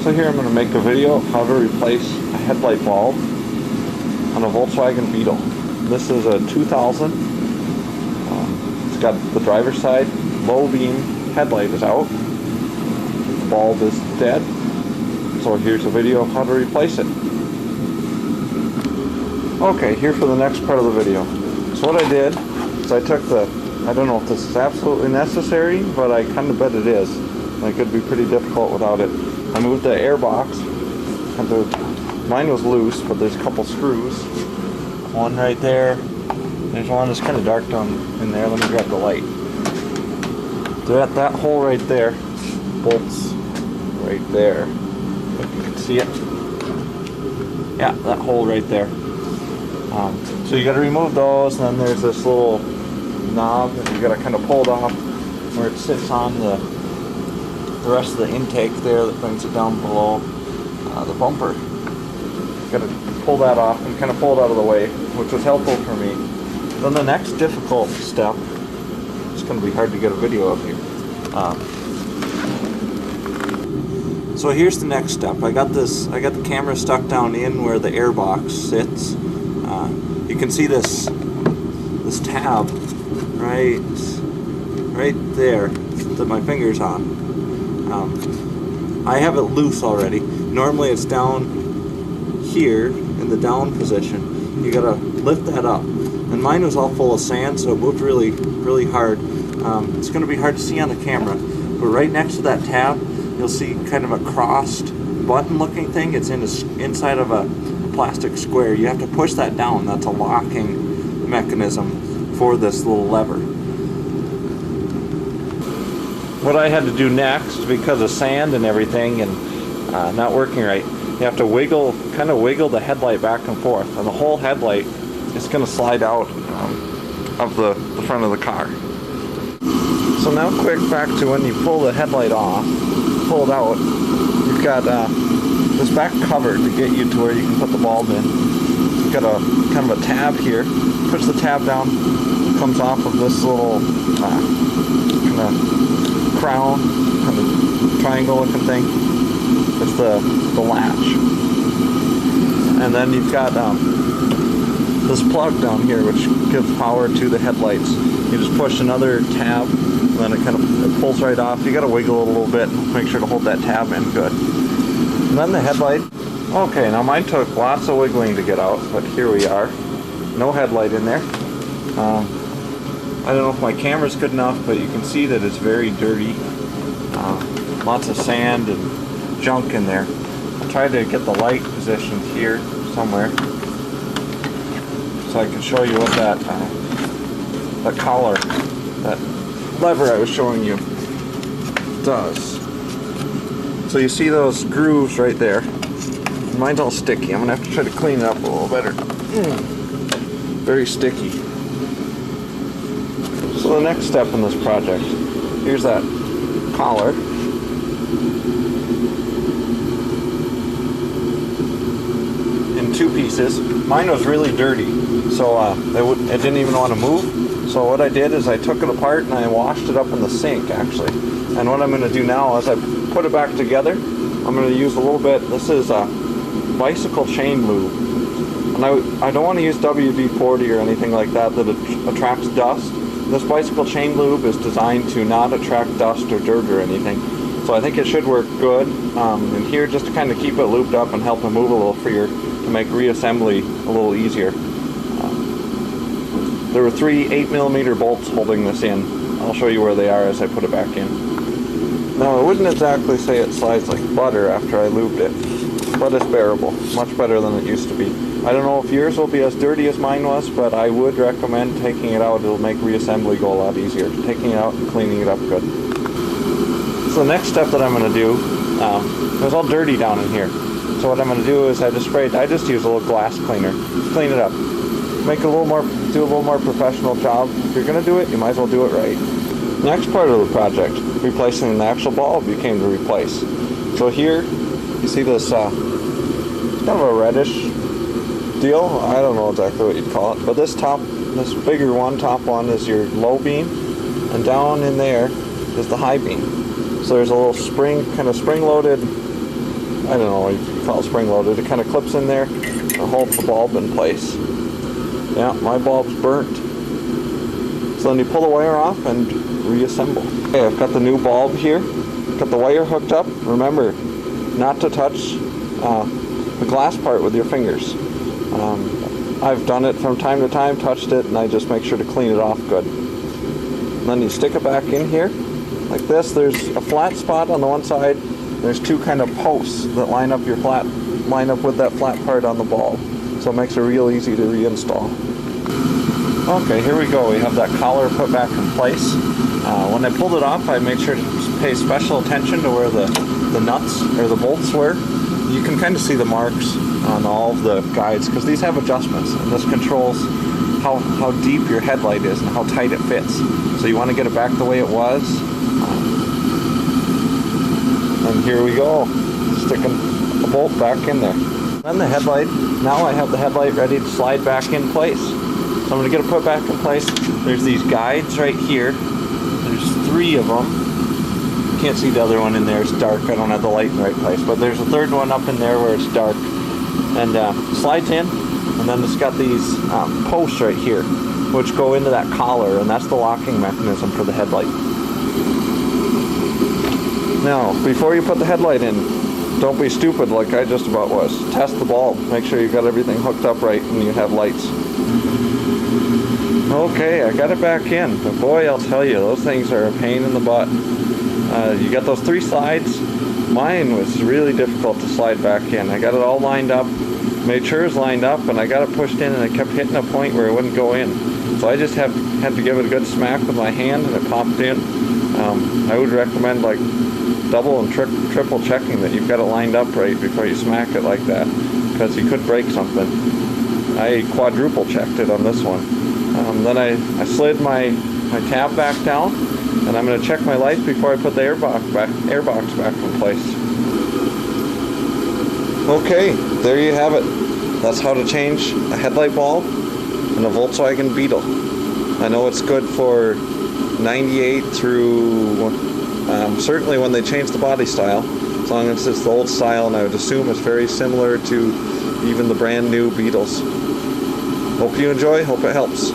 So here I'm going to make a video of how to replace a headlight bulb on a Volkswagen Beetle. This is a 2000. It's got the driver's side low beam headlight is out. The bulb is dead. So here's a video of how to replace it. Okay, here for the next part of the video. So what I did is I took I don't know if this is absolutely necessary, but I kind of bet it is. It could be pretty difficult without it. I moved the air box. Mine was loose, but there's a couple screws. One right there. There's one that's kind of dark down in there. Let me grab the light. That hole right there bolts right there. If you can see it. Yeah, that hole right there. So you got to remove those, and then there's this little knob that you got to kind of pull it off where it sits on the rest of the intake there that brings it down below the bumper. You got to pull that off and kind of pull it out of the way, which was helpful for me. Then the next difficult step, it's going to be hard to get a video of here. So here's the next step. I got the camera stuck down in where the air box sits. You can see this tab right there that my finger's on. I have it loose already. Normally it's down here in the down position. You gotta lift that up. And mine was all full of sand, so it moved really, really hard. It's gonna be hard to see on the camera, but right next to that tab, you'll see kind of a crossed button looking thing. It's inside of a plastic square. You have to push that down. That's a locking mechanism for this little lever. What I had to do next, because of sand and everything and not working right, you have to kind of wiggle the headlight back and forth, and the whole headlight is going to slide out of the front of the car. So now quick back to when you pull the headlight off, pull it out, you've got this back cover to get you to where you can put the bulb in. You've got a kind of a tab here. Push the tab down, it comes off of this little kind of crown, kind of triangle looking thing. It's the latch. And then you've got this plug down here which gives power to the headlights. You just push another tab and then it pulls right off. You got to wiggle it a little bit and make sure to hold that tab in good. And then the headlight. Okay, now mine took lots of wiggling to get out, but here we are. No headlight in there. I don't know if my camera's good enough, but you can see that it's very dirty. Lots of sand and junk in there. I'll try to get the light positioned here somewhere so I can show you what that collar, that lever I was showing you, does. So you see those grooves right there. Mine's all sticky. I'm going to have to try to clean it up a little better. Very sticky. So the next step in this project, here's that collar. In two pieces. Mine was really dirty, so it didn't even want to move. So what I did is I took it apart and I washed it up in the sink, actually. And what I'm going to do now is I put it back together. I'm going to use a little bit. This is bicycle chain lube. And I don't want to use WD-40 or anything like that attracts dust. This bicycle chain lube is designed to not attract dust or dirt or anything. So I think it should work good. And here, just to kind of keep it looped up and help it move a little freer, to make reassembly a little easier. There were 3 8mm bolts holding this in. I'll show you where they are as I put it back in. Now, I wouldn't exactly say it slides like butter after I lubed it, but it's bearable. Much better than it used to be. I don't know if yours will be as dirty as mine was, but I would recommend taking it out. It'll make reassembly go a lot easier. Taking it out and cleaning it up good. So the next step that I'm going to do, it was all dirty down in here. So what I'm going to do is I just use a little glass cleaner. Clean it up. Do a little more professional job. If you're going to do it, you might as well do it right. Next part of the project, replacing the actual bulb you came to replace. So here, you see this kind of a reddish deal. I don't know exactly what you'd call it, but this bigger one, top one, is your low beam, and down in there is the high beam. So there's a little spring-loaded I don't know, you can call it spring loaded. It kind of clips in there and holds the bulb in place. Yeah, my bulb's burnt. So then you pull the wire off and reassemble. Okay, I've got the new bulb here. Got the wire hooked up. Remember, not to touch the glass part with your fingers. I've done it from time to time, touched it, and I just make sure to clean it off good. And then you stick it back in here, like this. There's a flat spot on the one side. There's two kind of posts that line up with that flat part on the bulb. So it makes it real easy to reinstall. Okay, here we go. We have that collar put back in place. When I pulled it off, I made sure to pay special attention to where the nuts or the bolts were. You can kind of see the marks on all of the guides because these have adjustments, and this controls how deep your headlight is and how tight it fits. So you want to get it back the way it was. And here we go, sticking a bolt back in there. Then the headlight, now I have the headlight ready to slide back in place. So I'm going to get it put back in place. There's these guides right here. There's 3 of them. You can't see the other one in there, it's dark. I don't have the light in the right place. But there's a 3rd one up in there where it's dark. And slides in, and then it's got these posts right here, which go into that collar, and that's the locking mechanism for the headlight. Now, before you put the headlight in, don't be stupid like I just about was. Test the bulb. Make sure you got everything hooked up right and you have lights. Okay, I got it back in. But boy, I'll tell you, those things are a pain in the butt. You got those 3 slides. Mine was really difficult to slide back in. I got it all lined up, made sure it was lined up, and I got it pushed in, and it kept hitting a point where it wouldn't go in. So I just had to give it a good smack with my hand, and it popped in. I would recommend like double and triple checking that you've got it lined up right before you smack it like that, because you could break something. I quadruple checked it on this one. Then I slid my tab back down, and I'm going to check my lights before I put the airbox back in place. Okay, there you have it. That's how to change a headlight bulb in a Volkswagen Beetle. I know it's good for 98 through certainly when they change the body style, as long as it's the old style, and I would assume it's very similar to even the brand new Beetles. Hope you enjoy, hope it helps.